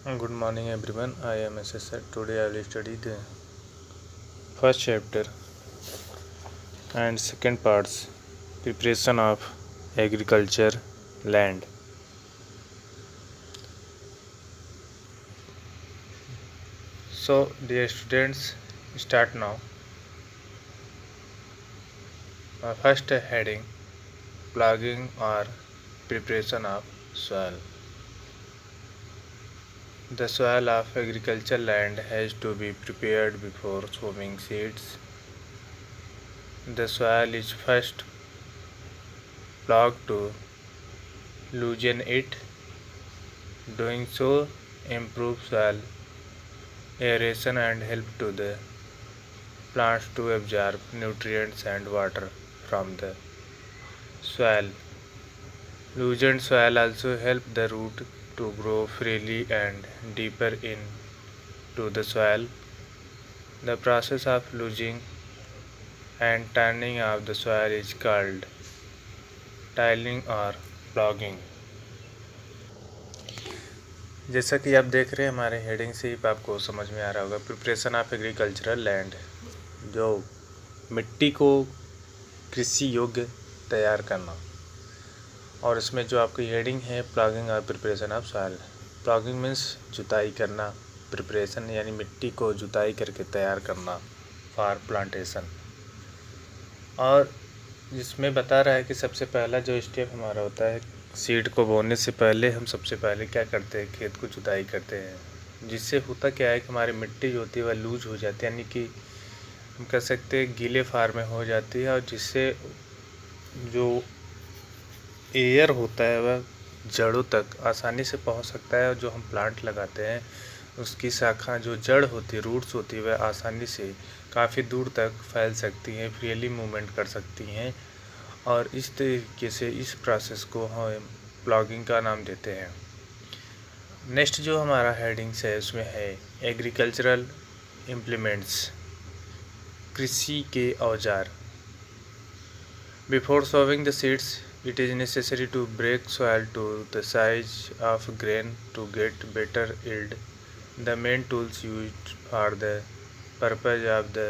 Good morning everyone. I am SSR. Today I will study the first chapter and second parts, preparation of agriculture land. So dear students, start now. First heading, ploughing or preparation of soil. The soil of agricultural land has to be prepared before sowing seeds. The soil is first ploughed to loosen it. Doing so improves soil aeration and help to the plants to absorb nutrients and water from the soil. Loosened soil also help the root to grow freely and deeper into the soil. The process of loosening and turning of the soil is called tilling or ploughing. जैसा कि आप देख रहे हैं हमारे heading से ही आपको समझ में आ रहा होगा, प्रिपरेशन ऑफ एग्रीकल्चरल लैंड, जो मिट्टी को कृषि योग्य तैयार करना। और इसमें जो आपकी हेडिंग है प्लॉगिंग और preparation of soil. Plogging means जुताई करना, प्रिपरेशन यानी मिट्टी को जुताई करके तैयार करना फॉर प्लांटेशन। और इसमें बता रहा है कि सबसे पहला जो स्टेप हमारा होता है, सीड को बोने से पहले हम सबसे पहले क्या करते हैं, खेत को जुताई करते हैं। जिससे होता क्या है कि हमारी मिट्टी जो होती है वह लूज हो जाती है, यानी कि हम कह सकते हैं गीले फार में हो जाती है। और जिससे जो एयर होता है वह जड़ों तक आसानी से पहुंच सकता है। और जो हम प्लांट लगाते हैं उसकी शाखा जो जड़ होती है, रूट्स होती है, वह आसानी से काफ़ी दूर तक फैल सकती हैं, फ्रीली मूवमेंट कर सकती हैं। और इस तरीके से इस प्रोसेस को हम प्लॉगिंग का नाम देते हैं। नेक्स्ट जो हमारा हेडिंग्स है उसमें है एग्रीकल्चरल इम्प्लीमेंट्स, कृषि के औजार। Before sowing the seeds it is necessary to break soil to the size of grain to get better yield. The main tools used for the purpose of the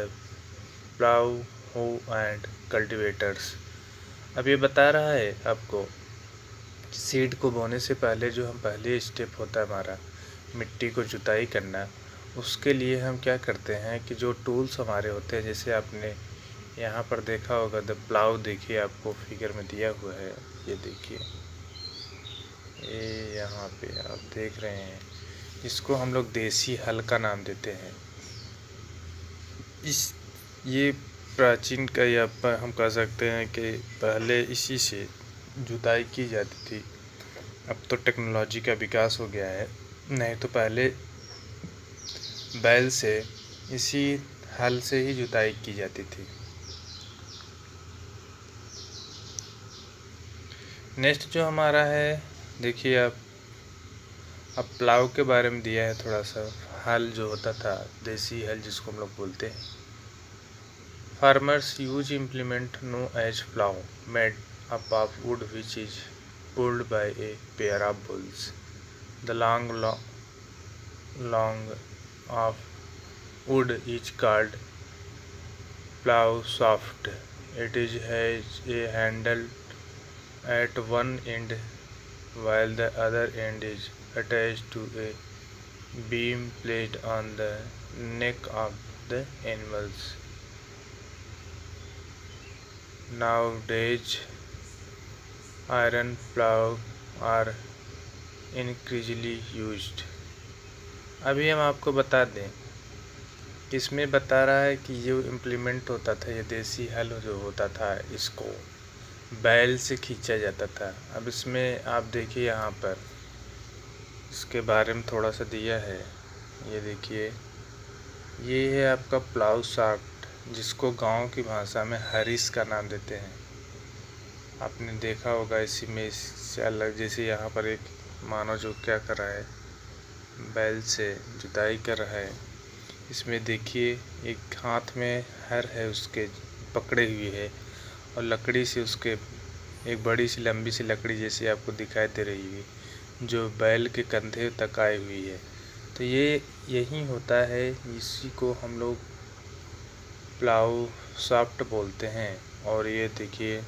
plough, hoe and cultivators. अब ये बता रहा है आपको seed को बोने से पहले जो हम पहले स्टेप होता है हमारा मिट्टी को जुताई करना, उसके लिए हम क्या करते हैं कि जो टूल्स हमारे होते हैं, जैसे आपने यहाँ पर देखा होगा द प्लाउ, देखिए आपको फिगर में दिया हुआ है, ये देखिए, ये यहाँ पे आप देख रहे हैं, इसको हम लोग देसी हल का नाम देते हैं। ये प्राचीन का या हम कह सकते हैं कि पहले इसी से जुताई की जाती थी। अब तो टेक्नोलॉजी का विकास हो गया है, नहीं तो पहले बैल से इसी हल से ही जुताई की जाती थी। नेक्स्ट जो हमारा है, देखिए आप, अब प्लाव के बारे में दिया है थोड़ा सा। हल जो होता था, देसी हल जिसको हम लोग बोलते हैं। Farmers use implement known as plough made up of wood which is pulled by a pair of bulls. The long of wood is called plough shaft. It is has a handle at one end while the other end is attached to a beam placed on the neck of the animals. Nowadays, iron plow are increasingly used. अभी हम आपको बता दें, इसमें बता रहा है कि ये इम्प्लीमेंट होता था, ये देसी हल जो होता था, इसको बैल से खींचा जाता था। अब इसमें आप देखिए यहाँ पर इसके बारे में थोड़ा सा दिया है, ये देखिए, ये है आपका प्लाउ शाफ्ट, जिसको गांव की भाषा में हरीस का नाम देते हैं। आपने देखा होगा इसी में इससे अलग, जैसे यहाँ पर एक मानव जो क्या कर रहा है, बैल से जुताई कर रहा है। इसमें देखिए एक हाथ में हर है उसके पकड़े हुए है, और लकड़ी से उसके एक बड़ी सी लंबी सी लकड़ी जैसी आपको दिखाई दे रही है, जो बैल के कंधे तक आई हुई है। तो ये यही होता है, इसी को हम लोग प्लाऊ शाफ्ट बोलते हैं। और ये देखिए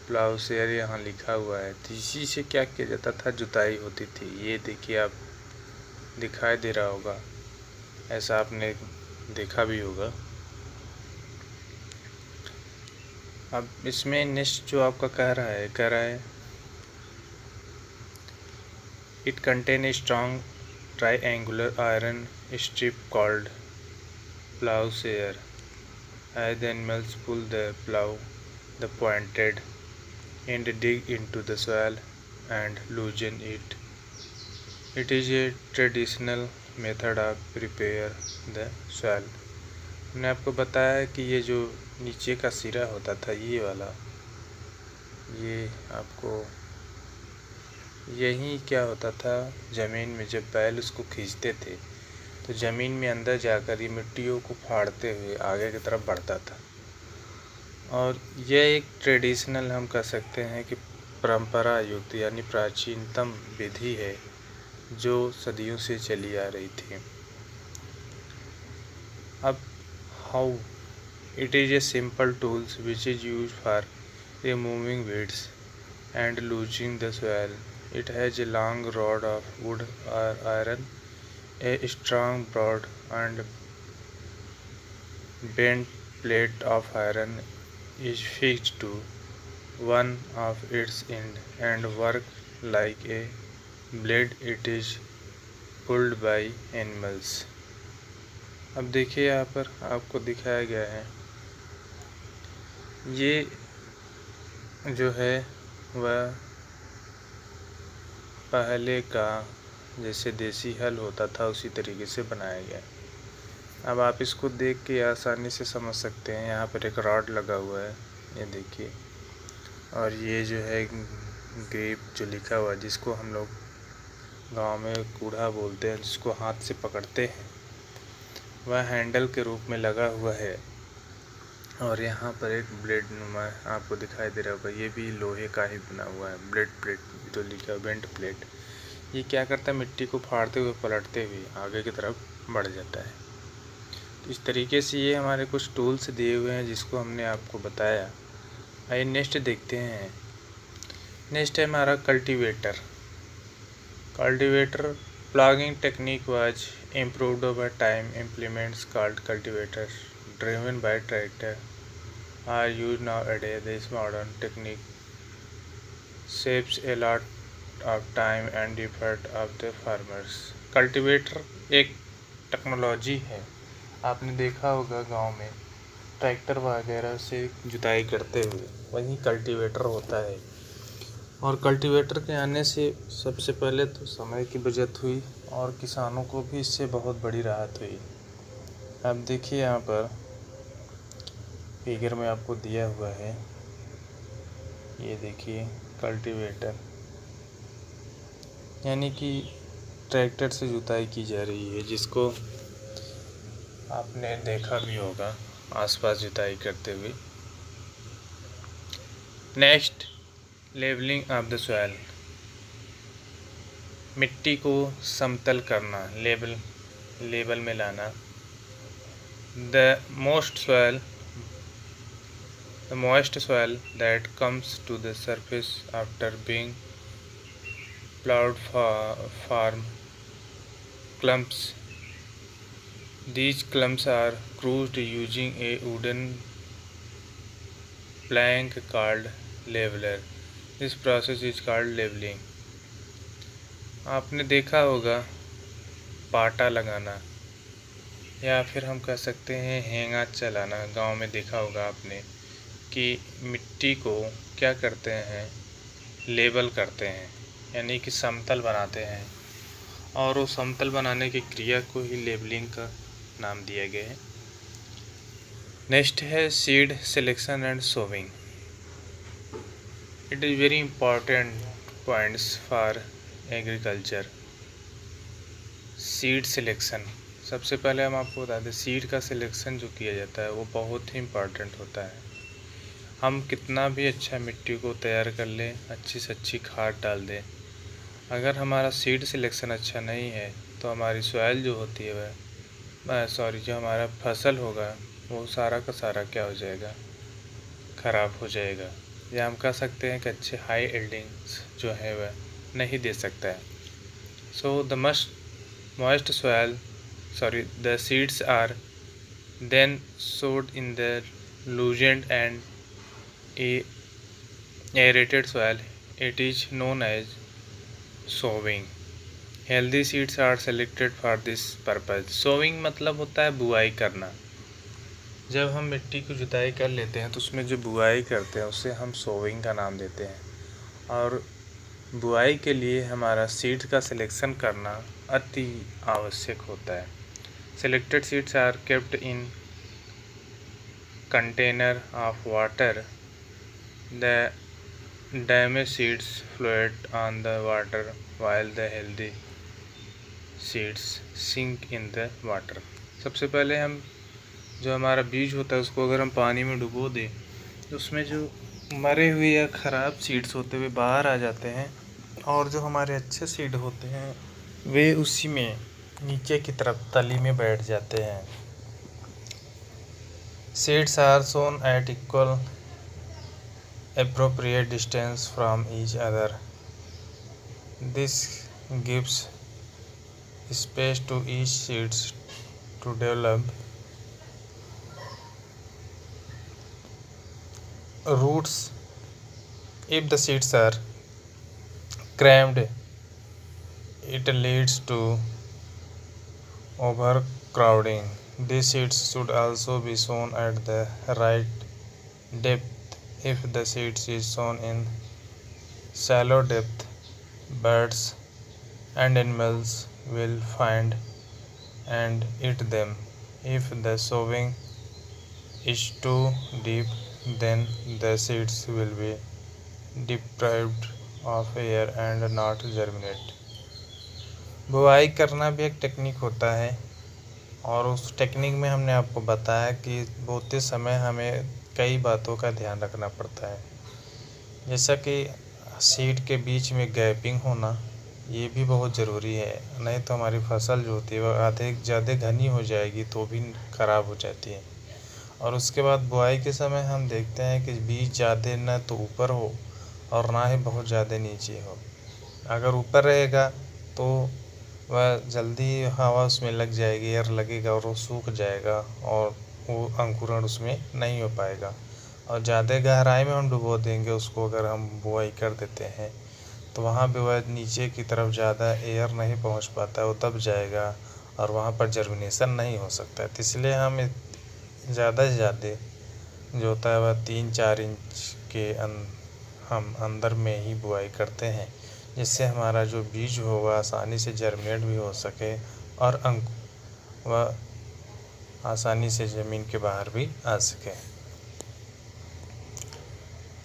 प्लाऊ शेयर यहाँ लिखा हुआ है। तो इसी से क्या किया जाता था, जुताई होती थी। ये देखिए आप दिखाई दे रहा होगा, ऐसा आपने देखा भी होगा। अब इसमें नेक्स्ट जो आपका कह रहा है it contain a strong triangular iron strip called plowshare. As the animals pull the plow, the pointed end dig into the soil and loosen it. It is a traditional method of prepare the soil. मैंने आपको बताया कि ये जो नीचे का सिरा होता था, ये वाला, ये आपको यही क्या होता था, ज़मीन में जब बैल उसको खींचते थे तो ज़मीन में अंदर जाकर ये मिट्टियों को फाड़ते हुए आगे की तरफ बढ़ता था। और यह एक ट्रेडिशनल हम कह सकते हैं कि परंपरा युक्त यानी प्राचीनतम विधि है जो सदियों से चली आ रही थी। अब how it is a simple tools which is use for removing weeds and loosening the soil. It has a long rod of wood or iron. A strong, broad, and bent plate of iron is fixed to one of its ends and works like a blade. It is pulled by animals. अब देखिए यहाँ पर आपको दिखाया गया है, ये जो है वह पहले का जैसे देसी हल होता था उसी तरीके से बनाया गया। अब आप इसको देख के आसानी से समझ सकते हैं। यहाँ पर एक रॉड लगा हुआ है, ये देखिए, और ये जो है ग्रिप जो लिखा हुआ है, जिसको हम लोग गांव में कूढ़ा बोलते हैं, जिसको हाथ से पकड़ते हैं, वह हैंडल के रूप में लगा हुआ है। और यहाँ पर एक ब्लेड नुमा आपको दिखाई दे रहा होगा, ये भी लोहे का ही बना हुआ है। ब्लेड प्लेट जो लिखा है, बेंट प्लेट, ये क्या करता है, मिट्टी को फाड़ते हुए पलटते हुए आगे की तरफ बढ़ जाता है। तो इस तरीके से ये हमारे कुछ टूल्स दिए हुए हैं जिसको हमने आपको बताया। आइए नेक्स्ट देखते हैं। नेक्स्ट है हमारा cultivator. Cultivator plogging technique was improved over time. Implements called cultivators driven by tractor are used nowadays. This modern technique saves a lot of time and effort of the farmers. Cultivator एक technology है। आपने देखा होगा गांव में tractor वगैरह से जुताई करते हुए, वही कल्टीवेटर होता है। और कल्टीवेटर के आने से सबसे पहले तो समय की बचत हुई और किसानों को भी इससे बहुत बड़ी राहत हुई। अब देखिए यहाँ पर फिगर में आपको दिया हुआ है, ये देखिए कल्टीवेटर, यानी कि ट्रैक्टर से जुताई की जा रही है, जिसको आपने देखा भी होगा आसपास जुताई करते हुए। Next, leveling of the soil, मिट्टी को समतल करना, लेवल में लाना। The moist soil that comes to the surface after being plowed form clumps. These clumps are crushed using a wooden plank called leveler. This process is called leveling. आपने देखा होगा पाटा लगाना, या फिर हम कह सकते हैं हेंगा चलाना। गांव में देखा होगा आपने कि मिट्टी को क्या करते हैं, लेवल करते हैं, यानी कि समतल बनाते हैं। और वो समतल बनाने की क्रिया को ही लेवलिंग का नाम दिया गया है। नेक्स्ट है seed selection and sowing. It is very important points for agriculture. Seed selection, सबसे पहले हम आपको बता दें, सीड का सिलेक्शन जो किया जाता है वो बहुत ही इम्पॉर्टेंट होता है। हम कितना भी अच्छा मिट्टी को तैयार कर लें, अच्छी से अच्छी खाद डाल दें, अगर हमारा सीड सिलेक्शन अच्छा नहीं है तो हमारी सॉइल जो होती है जो हमारा फसल होगा वो सारा का सारा क्या हो जाएगा, ख़राब हो जाएगा, या हम कह सकते हैं कि अच्छे हाई एल्डिंग्स जो है वह नहीं दे सकता है। So the moist soil the seeds are then sowed in the loosened and aerated soil. It is known as sowing. Healthy seeds are selected for this purpose. Sowing मतलब होता है बुआई करना। जब हम मिट्टी की जुताई कर लेते हैं तो उसमें जो बुआई करते हैं उसे हम सोविंग का नाम देते हैं। और बुआई के लिए हमारा सीड का सिलेक्शन करना अति आवश्यक होता है। Selected seeds are kept in container of water. The damaged seeds float on the water while the healthy seeds sink in the water. सबसे पहले हम जो हमारा बीज होता है उसको अगर हम पानी में डुबो दें तो उसमें जो मरे हुए या ख़राब सीड्स होते हुए बाहर आ जाते हैं, और जो हमारे अच्छे सीड होते हैं वे उसी में नीचे की तरफ तली में बैठ जाते हैं। Seeds are sown at equal appropriate distance from each other. This gives space to each seeds to develop. Roots. If the seeds are crammed, it leads to overcrowding. These seeds should also be sown at the right depth. If the seeds is sown in shallow depth, birds and animals will find and eat them. If the sowing is too deep, then the seeds will be deprived of air and not germinate. बुआई करना भी एक technique होता है, और उस technique में हमने आपको बताया कि बोते समय हमें कई बातों का ध्यान रखना पड़ता है, जैसा कि सीड के बीच में गैपिंग होना, ये भी बहुत ज़रूरी है। नहीं तो हमारी फसल जो होती है वह अधिक ज़्यादा घनी हो जाएगी तो भी ख़राब हो जाती है। और उसके बाद बुआई के समय हम देखते हैं कि बीज ज़्यादा न तो ऊपर हो और ना ही बहुत ज़्यादा नीचे हो। अगर ऊपर रहेगा तो वह जल्दी हवा उसमें लग जाएगी, एयर लगेगा और वो सूख जाएगा और वो अंकुरण उसमें नहीं हो पाएगा। और ज़्यादा गहराई में हम डुबो देंगे उसको, अगर हम बुआई कर देते हैं तो वहाँ पे वह नीचे की तरफ ज़्यादा एयर नहीं पहुँच पाता है, वो दब जाएगा और वहाँ पर जर्मिनेशन नहीं हो सकता है। तो इसलिए हम ज़्यादा से ज़्यादा जो होता है वह 3-4 इंच के हम अंदर में ही बुआई करते हैं, जिससे हमारा जो बीज हो वह आसानी से जर्मिनेट भी हो सके और वह आसानी से ज़मीन के बाहर भी आ सके।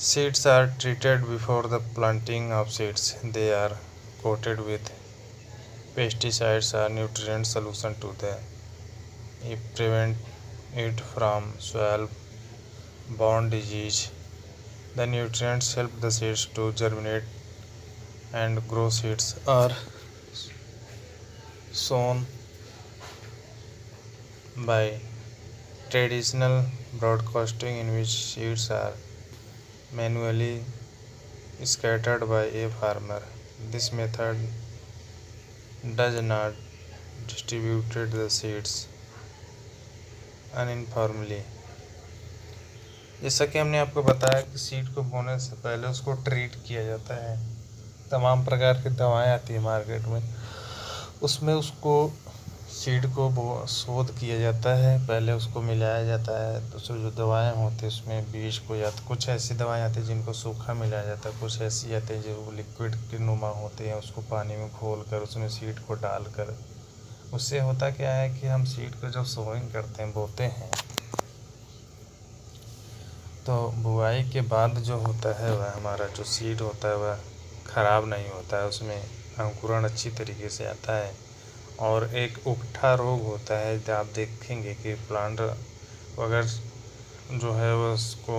Seeds are treated before the planting of seeds. They are coated with pesticides or nutrient solution to prevent it from soil-borne disease. The nutrients help the seeds to germinate and grow. Seeds are sown by traditional broadcasting, in which seeds are manually scattered by a farmer. This method does not distribute the seeds uniformly. जैसा कि हमने आपको बताया कि seed को बोने से पहले उसको ट्रीट किया जाता है। तमाम प्रकार की दवाएं आती है मार्केट में, उसमें उसको सीड को शोध किया जाता है, पहले उसको मिलाया जाता है। तो जो दवाएं होती है उसमें बीज को, या तो कुछ ऐसी दवाएं आती हैं जिनको सूखा मिलाया जाता है, कुछ ऐसी आती है जो लिक्विड के नुमा होते हैं, उसको पानी में घोल कर उसमें सीड को डालकर। उससे होता क्या है कि हम सीड को जब सोइंग करते हैं, बोते हैं, तो बुआई के बाद जो होता है वह हमारा जो सीड होता है वह ख़राब नहीं होता है, उसमें अंकुरण अच्छी तरीके से आता है। और एक उकठा रोग होता है, जब आप देखेंगे कि प्लांट अगर जो है वो उसको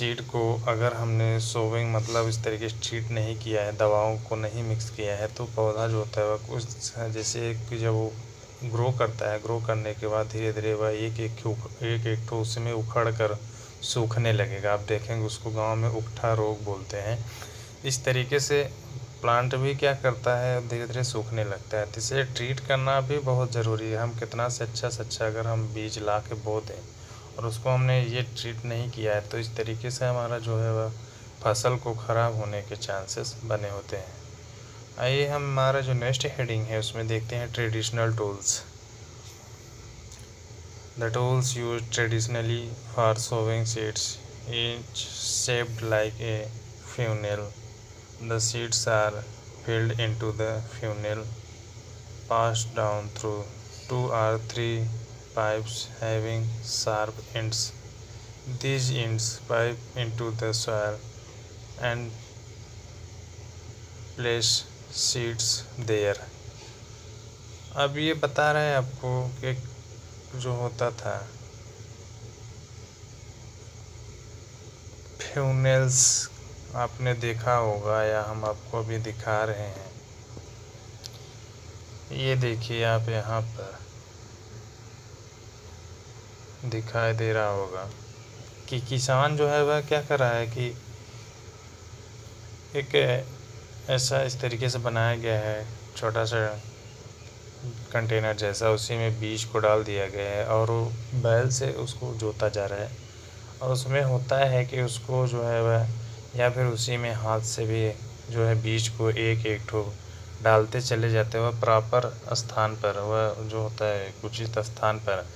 सीड को अगर हमने सोविंग मतलब इस तरीके से ट्रीट नहीं किया है, दवाओं को नहीं मिक्स किया है, तो पौधा जो होता है वह कुछ जैसे कि जब वो ग्रो करता है, ग्रो करने के बाद धीरे धीरे वह एक ठो उसमें उखड़ कर सूखने लगेगा। आप देखेंगे उसको गांव में उकठा रोग बोलते हैं। इस तरीके से प्लांट भी क्या करता है, धीरे धीरे सूखने लगता है। तो इसे ट्रीट करना भी बहुत ज़रूरी है। हम कितना से अच्छा अगर हम बीज ला के बो दें और उसको हमने ये ट्रीट नहीं किया है, तो इस तरीके से हमारा जो है वह फसल को ख़राब होने के चांसेस बने होते हैं। आइए हम हमारा जो नेक्स्ट हेडिंग है उसमें देखते हैं traditional tools. The tools used traditionally for sowing seeds, each shaped like a funnel. The seeds are filled into the funnel, passed down through 2 or 3 pipes having sharp ends. These ends pipe into the soil and place seeds there. अब ये बता रहे हैं आपको कि जो होता था फ्यूनेल्स, आपने देखा होगा या हम आपको अभी दिखा रहे हैं। ये देखिए आप यहाँ पर दिखाई दे रहा होगा कि किसान जो है वह क्या कर रहा है कि एक ऐसा इस तरीके से बनाया गया है छोटा सा कंटेनर जैसा, उसी में बीज को डाल दिया गया है और वो बैल से उसको जोता जा रहा है। और उसमें होता है कि उसको जो है वह या फिर उसी में हाथ से भी जो है बीज को एक एक ठो डालते चले जाते हैं। वह प्रॉपर स्थान पर, वह जो होता है उचित स्थान पर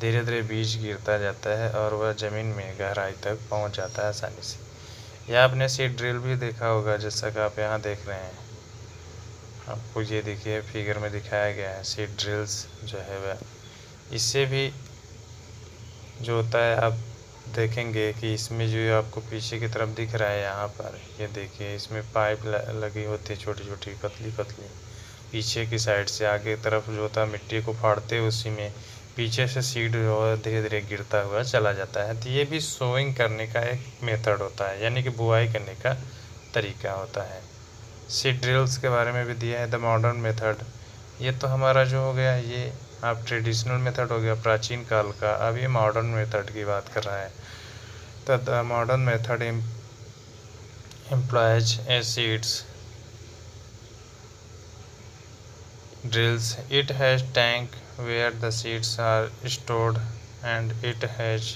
धीरे धीरे बीज गिरता जाता है और वह ज़मीन में गहराई तक पहुंच जाता है आसानी से। या आपने सीड ड्रिल भी देखा होगा, जैसा कि आप यहाँ देख रहे हैं। आपको ये देखिए फिगर में दिखाया गया है सीड ड्रिल्स जो है वह, इससे भी जो होता है आप देखेंगे कि इसमें जो आपको पीछे की तरफ दिख रहा है यहाँ पर, ये देखिए इसमें पाइप लगी होती है छोटी छोटी पतली पतली पीछे की साइड से। आगे तरफ जो होता है मिट्टी को फाड़ते हुए उसी में पीछे से सीड जो है धीरे धीरे गिरता हुआ चला जाता है। तो ये भी सोइंग करने का एक मेथड होता है, यानी कि बुआई करने का तरीका होता है। सीड ड्रिल्स के बारे में भी दिया है द मॉडर्न मेथड। ये तो हमारा जो हो गया, ये आप ट्रेडिशनल मेथड हो गया प्राचीन काल का। अब ये मॉडर्न मेथड की बात कर रहा है। तो the modern method employs a seeds drills. It has tank where the seeds are stored and it has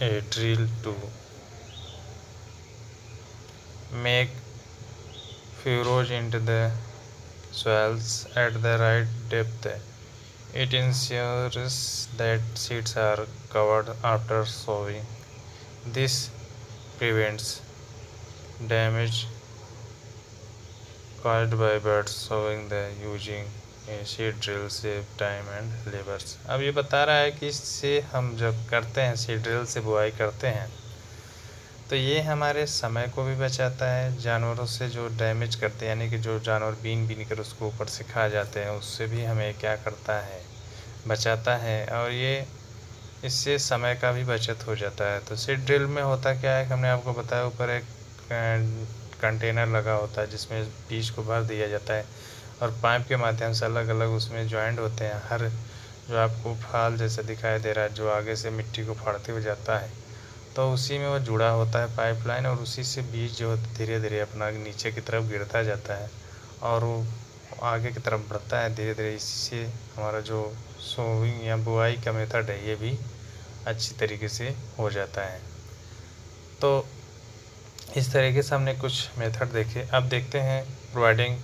a drill to make furrows into the soils at the right depth. It ensures that seeds are covered after sowing. This prevents damage caused by birds sowing the using a seed drill save time and labors. अब ये बता रहा है कि इससे हम जब करते हैं सीड ड्रिल से बुआई करते हैं तो ये हमारे समय को भी बचाता है। जानवरों से जो डैमेज करते हैं, यानी कि जो जानवर बीन कर उसको ऊपर से खा जाते हैं, उससे भी हमें क्या करता है, बचाता है। और ये इससे समय का भी बचत हो जाता है। तो सीड ड्रिल में होता क्या है कि हमने आपको बताया, ऊपर एक कंटेनर लगा होता है जिसमें बीज को भर दिया जाता है और पाइप के माध्यम से अलग अलग उसमें जॉइंट होते हैं। हर जो आपको फाल जैसा दिखाई दे रहा है जो आगे से मिट्टी को फाड़ते हुए जाता है, तो उसी में वो जुड़ा होता है पाइपलाइन और उसी से बीज जो धीरे धीरे अपना नीचे की तरफ गिरता जाता है और वो आगे की तरफ बढ़ता है धीरे धीरे। इससे हमारा जो सोविंग या बुआई का मेथड है ये भी अच्छी तरीके से हो जाता है। तो इस तरीके से हमने कुछ मेथड देखे। अब देखते हैं प्रोवाइडिंग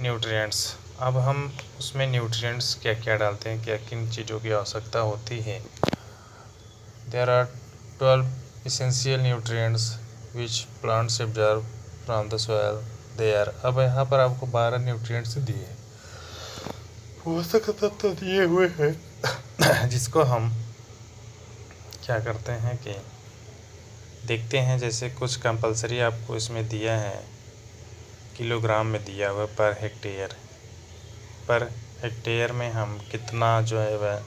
न्यूट्रिएंट्स। अब हम उसमें न्यूट्रिएंट्स क्या क्या डालते हैं, क्या किन चीज़ों की आवश्यकता होती है। There are 12 essential nutrients which plants absorb from the soil. There, अब यहाँ पर आपको 12 न्यूट्रिएंट्स दिए, पोषक तत्व दिए हुए हैं जिसको हम क्या करते हैं कि देखते हैं। जैसे कुछ कंपलसरी आपको इसमें दिया है, किलोग्राम में दिया हुआ पर हेक्टेयर में हम कितना जो है वह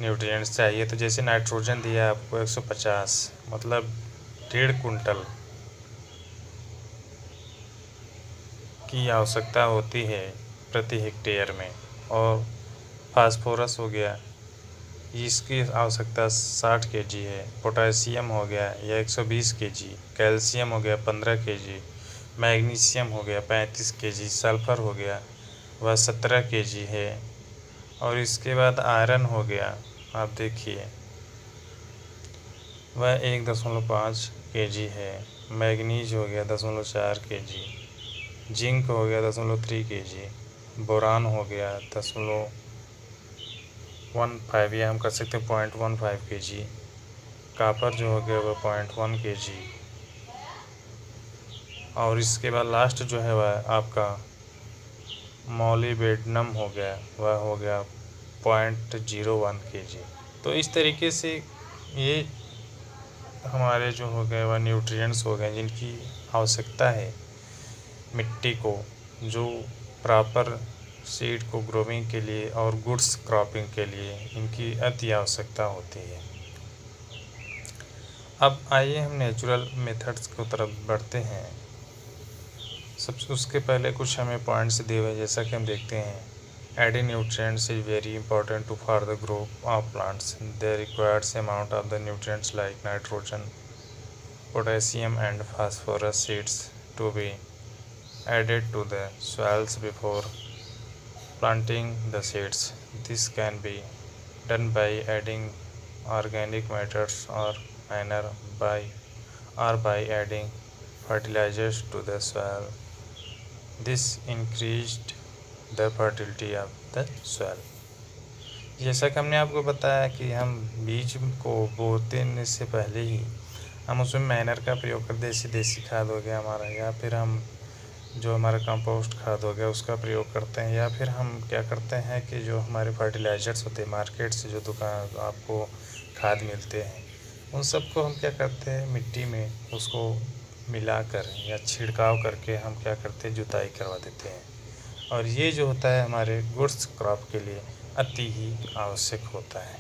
न्यूट्रिएंट्स चाहिए। तो जैसे नाइट्रोजन दिया आपको 150, मतलब 1.5 कुंटल की आवश्यकता होती है प्रति हेक्टेयर में। और फास्फोरस हो गया, इसकी आवश्यकता 60 kg है। पोटेशियम हो गया यह 120 kg, कैल्शियम हो गया 15 kg, मैग्नीशियम हो गया 35 kg, सल्फ़र हो गया वह 17 kg है। और इसके बाद आयरन हो गया, आप देखिए वह 1.5 kg है। मैग्नीज हो गया 0.4 kg, जिंक हो गया 0.3 kg, बोरान हो गया 0.15 या हम कर सकते हैं 0.15 kg, कापर जो हो गया वह 0.1 kg। और इसके बाद लास्ट जो है वह आपका मॉलिबेडनम हो गया, वह हो गया 0.01 kg। तो इस तरीके से ये हमारे जो हो गए वह न्यूट्रिएंट्स हो गए जिनकी आवश्यकता है मिट्टी को, जो प्रॉपर सीड को ग्रोविंग के लिए और गुड्स क्रॉपिंग के लिए इनकी अति आवश्यकता होती है। अब आइए हम नेचुरल मेथड्स की तरफ बढ़ते हैं। उसके पहले कुछ हमें पॉइंट्स दिए हुए, जैसा कि हम देखते हैं adding nutrients is very important to for the growth of plants. They requires amount of the nutrients like nitrogen, potassium and phosphorus seeds to be added to the soils before planting the seeds. This can be done by adding organic matters or manure by adding fertilizers to the soil. This increased the fertility of the soil. जैसा कि हमने आपको बताया कि हम बीज को बोने से पहले ही हम उसमें मैनर का प्रयोग कर, देसी खाद हो गया हमारा, या फिर हम जो हमारा कंपोस्ट खाद हो गया उसका प्रयोग करते हैं, या फिर हम क्या करते हैं कि जो हमारे फर्टिलाइज़र्स होते हैं मार्केट से जो दुकान आपको खाद मिलते हैं उन सबको हम क्या करते हैं मिट्टी में उसको मिलाकर या छिड़काव करके हम क्या करते हैं जुताई करवा देते हैं। और ये जो होता है हमारे गुड्स क्रॉप के लिए अति ही आवश्यक होता है।